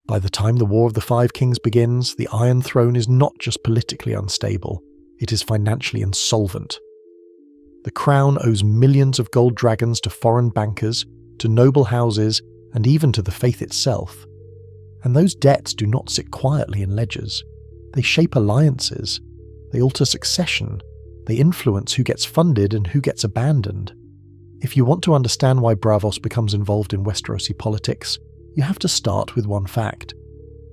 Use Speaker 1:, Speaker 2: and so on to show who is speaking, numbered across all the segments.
Speaker 1: By the time the War of the Five Kings begins, the Iron Throne is not just politically unstable, it is financially insolvent. The crown owes millions of gold dragons to foreign bankers, to noble houses, and even to the faith itself. And those debts do not sit quietly in ledgers. They shape alliances, they alter succession, they influence who gets funded and who gets abandoned. If you want to understand why Braavos becomes involved in Westerosi politics, you have to start with one fact.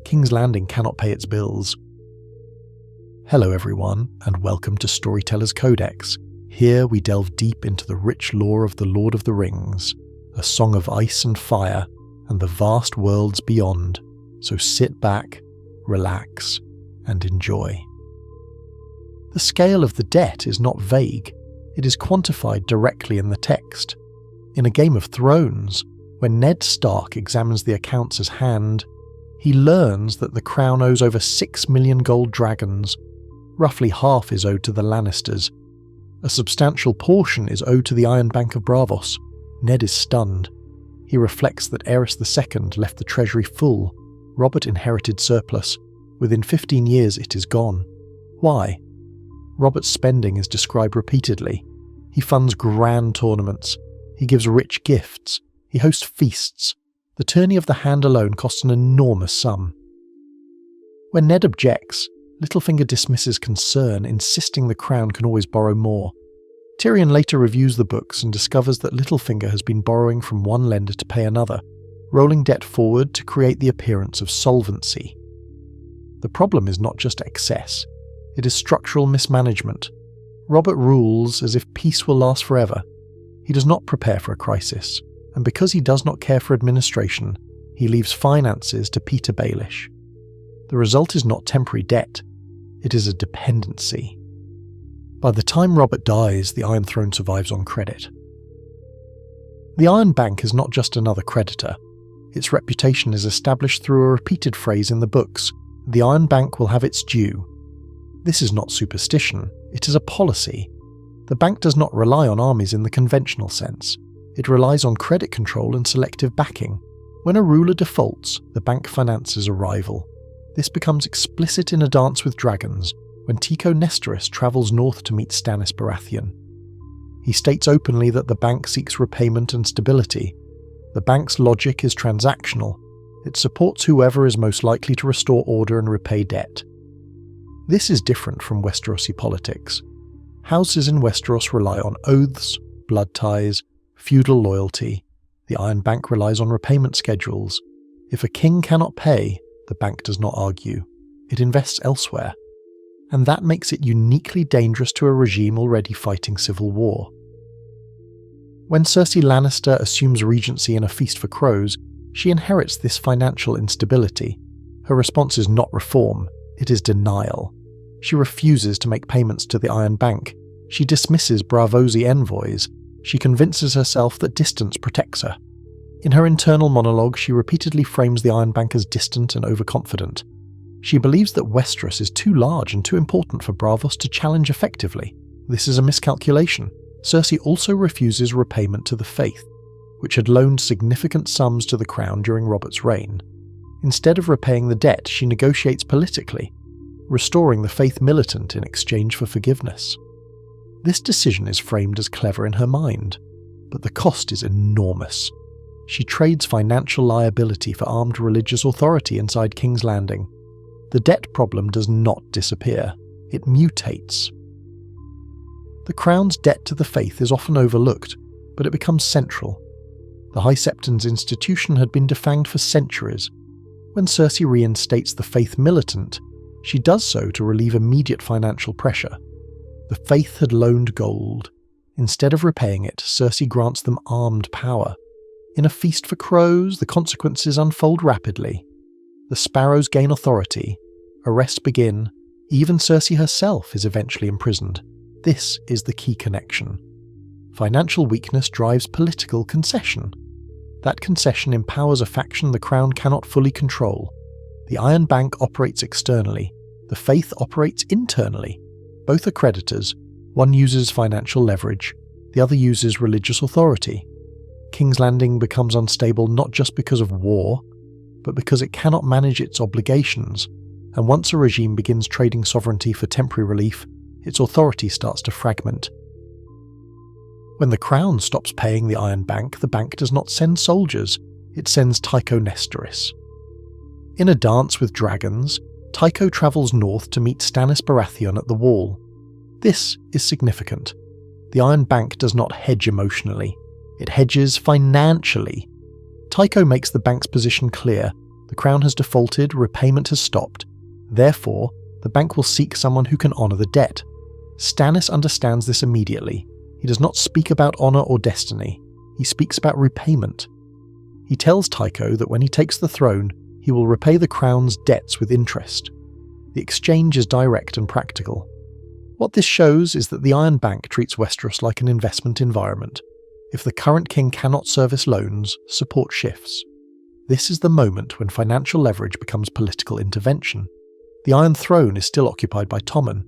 Speaker 1: King's Landing cannot pay its bills. Hello everyone, and welcome to Storyteller's Codex. Here we delve deep into the rich lore of the Lord of the Rings, a song of ice and fire, and the vast worlds beyond. So sit back, relax, and enjoy. The scale of the debt is not vague, it is quantified directly in the text. In A Game of Thrones, when Ned Stark examines the accounts as hand, he learns that the crown owes over 6 million gold dragons. Roughly half is owed to the Lannisters. A substantial portion is owed to the Iron Bank of Braavos. Ned is stunned. He reflects that Aerys II left the treasury full. Robert inherited surplus. Within 15 years it is gone. Why? Robert's spending is described repeatedly. He funds grand tournaments. He gives rich gifts. He hosts feasts. The tourney of the hand alone costs an enormous sum. When Ned objects, Littlefinger dismisses concern, insisting the crown can always borrow more. Tyrion later reviews the books and discovers that Littlefinger has been borrowing from one lender to pay another, rolling debt forward to create the appearance of solvency. The problem is not just excess, it is structural mismanagement. Robert rules as if peace will last forever. He does not prepare for a crisis, and because he does not care for administration, he leaves finances to Peter Baelish. The result is not temporary debt, it is a dependency. By the time Robert dies, the Iron Throne survives on credit. The Iron Bank is not just another creditor. Its reputation is established through a repeated phrase in the books: the Iron Bank will have its due. This is not superstition, it is a policy. The bank does not rely on armies in the conventional sense. It relies on credit control and selective backing. When a ruler defaults, the bank finances a rival. This becomes explicit in A Dance with Dragons, when Tycho Nestoris travels north to meet Stannis Baratheon. He states openly that the bank seeks repayment and stability. The bank's logic is transactional. It supports whoever is most likely to restore order and repay debt. This is different from Westerosi politics. Houses in Westeros rely on oaths, blood ties, feudal loyalty. The Iron Bank relies on repayment schedules. If a king cannot pay, the bank does not argue. It invests elsewhere. And that makes it uniquely dangerous to a regime already fighting civil war. When Cersei Lannister assumes regency in A Feast for Crows, she inherits this financial instability. Her response is not reform, it is denial. She refuses to make payments to the Iron Bank. She dismisses Braavosi envoys. She convinces herself that distance protects her. In her internal monologue, she repeatedly frames the Iron Bank as distant and overconfident. She believes that Westeros is too large and too important for Braavos to challenge effectively. This is a miscalculation. Cersei also refuses repayment to the Faith, which had loaned significant sums to the crown during Robert's reign. Instead of repaying the debt, she negotiates politically, restoring the Faith militant in exchange for forgiveness. This decision is framed as clever in her mind, but the cost is enormous. She trades financial liability for armed religious authority inside King's Landing. The debt problem does not disappear, it mutates. The crown's debt to the Faith is often overlooked, but it becomes central. The High Septon's institution had been defanged for centuries. When Cersei reinstates the Faith militant, she does so to relieve immediate financial pressure. The Faith had loaned gold. Instead of repaying it, Cersei grants them armed power. In A Feast for Crows, the consequences unfold rapidly. The Sparrows gain authority, arrests begin, even Cersei herself is eventually imprisoned. This is the key connection. Financial weakness drives political concession. That concession empowers a faction the crown cannot fully control. The Iron Bank operates externally, the Faith operates internally. Both are creditors, one uses financial leverage, the other uses religious authority. King's Landing becomes unstable not just because of war, but because it cannot manage its obligations, and once a regime begins trading sovereignty for temporary relief, its authority starts to fragment. When the Crown stops paying the Iron Bank, the bank does not send soldiers, it sends Tycho Nestoris. In a dance with dragons, Tycho travels north to meet Stannis Baratheon at the Wall. This is significant. The Iron Bank does not hedge emotionally, it hedges financially. Tycho makes the bank's position clear. The Crown has defaulted, repayment has stopped. Therefore, the bank will seek someone who can honour the debt. Stannis understands this immediately. He does not speak about honour or destiny. He speaks about repayment. He tells Tycho that when he takes the throne, he will repay the Crown's debts with interest. The exchange is direct and practical. What this shows is that the Iron Bank treats Westeros like an investment environment. If the current king cannot service loans, support shifts. This is the moment when financial leverage becomes political intervention. The Iron Throne is still occupied by Tommen,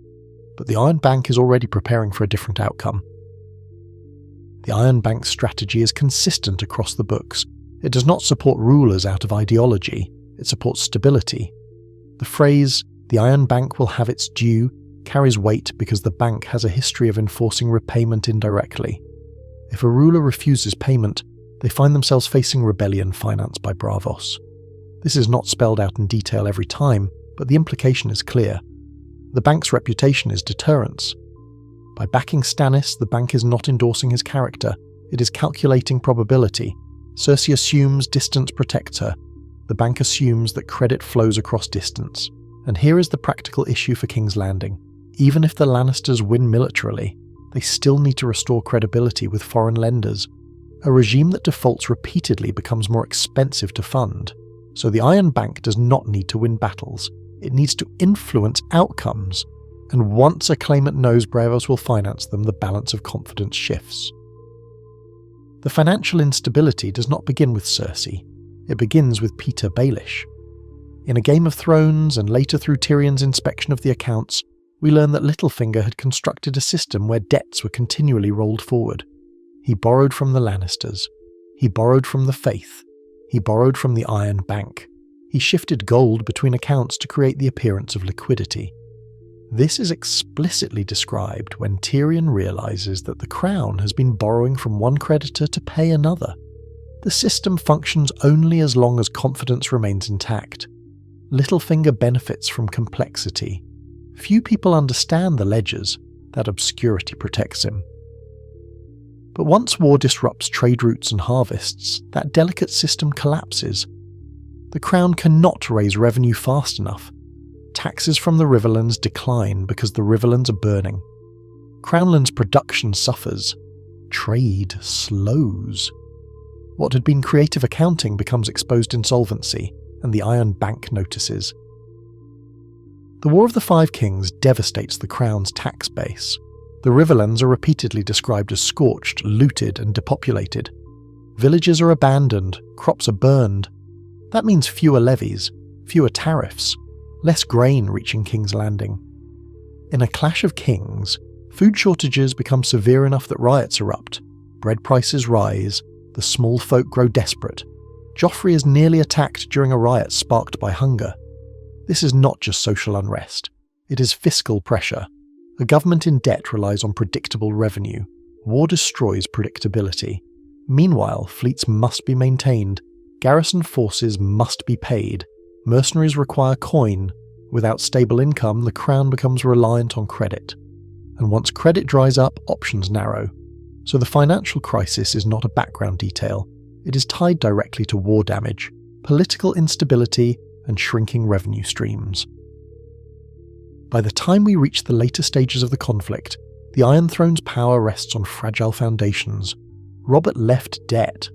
Speaker 1: but the Iron Bank is already preparing for a different outcome. The Iron Bank's strategy is consistent across the books. It does not support rulers out of ideology, it supports stability. The phrase, "the Iron Bank will have its due," carries weight because the bank has a history of enforcing repayment indirectly. If a ruler refuses payment, they find themselves facing rebellion financed by Braavos. This is not spelled out in detail every time, but the implication is clear. The bank's reputation is deterrence. By backing Stannis, the bank is not endorsing his character, it is calculating probability. Cersei assumes distance protects her. The bank assumes that credit flows across distance. And here is the practical issue for King's Landing. Even if the Lannisters win militarily, they still need to restore credibility with foreign lenders. A regime that defaults repeatedly becomes more expensive to fund. So the Iron Bank does not need to win battles. It needs to influence outcomes. And once a claimant knows Braavos will finance them, the balance of confidence shifts. The financial instability does not begin with Cersei. It begins with Petyr Baelish. In A Game of Thrones, and later through Tyrion's inspection of the accounts, we learn that Littlefinger had constructed a system where debts were continually rolled forward. He borrowed from the Lannisters. He borrowed from the Faith. He borrowed from the Iron Bank. He shifted gold between accounts to create the appearance of liquidity. This is explicitly described when Tyrion realizes that the Crown has been borrowing from one creditor to pay another. The system functions only as long as confidence remains intact. Littlefinger benefits from complexity. Few people understand the ledgers. That obscurity protects him. But once war disrupts trade routes and harvests, that delicate system collapses. The Crown cannot raise revenue fast enough. Taxes from the Riverlands decline because the Riverlands are burning. Crownland's production suffers. Trade slows. What had been creative accounting becomes exposed insolvency, and the Iron Bank notices. The War of the Five Kings devastates the Crown's tax base. The Riverlands are repeatedly described as scorched, looted, and depopulated. Villages are abandoned, crops are burned. That means fewer levies, fewer tariffs, less grain reaching King's Landing. In a clash of kings, food shortages become severe enough that riots erupt, bread prices rise, the small folk grow desperate. Joffrey is nearly attacked during a riot sparked by hunger. This is not just social unrest, it is fiscal pressure. A government in debt relies on predictable revenue. War destroys predictability. Meanwhile, fleets must be maintained, garrison forces must be paid, mercenaries require coin. Without stable income, the Crown becomes reliant on credit. And once credit dries up, options narrow. So the financial crisis is not a background detail. It is tied directly to war damage, political instability, and shrinking revenue streams. By the time we reach the later stages of the conflict, the Iron Throne's power rests on fragile foundations. Robert left debt.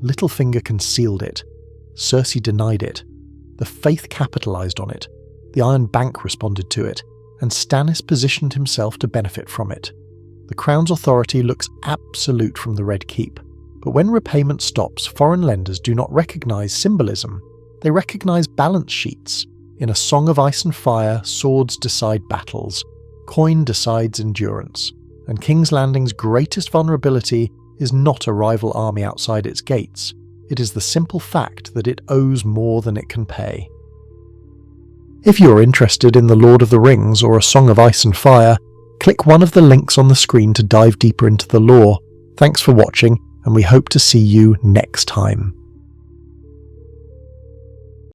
Speaker 1: Littlefinger concealed it. Cersei denied it. The Faith capitalized on it. The Iron Bank responded to it, and Stannis positioned himself to benefit from it. The Crown's authority looks absolute from the Red Keep, but when repayment stops, foreign lenders do not recognize symbolism. They recognize balance sheets. In A Song of Ice and Fire, swords decide battles, coin decides endurance, and King's Landing's greatest vulnerability is not a rival army outside its gates, It is the simple fact that it owes more than it can pay. If you're interested in The Lord of the Rings or A Song of Ice and Fire, click one of the links on the screen to dive deeper into the lore. Thanks for watching, and we hope to see you next time.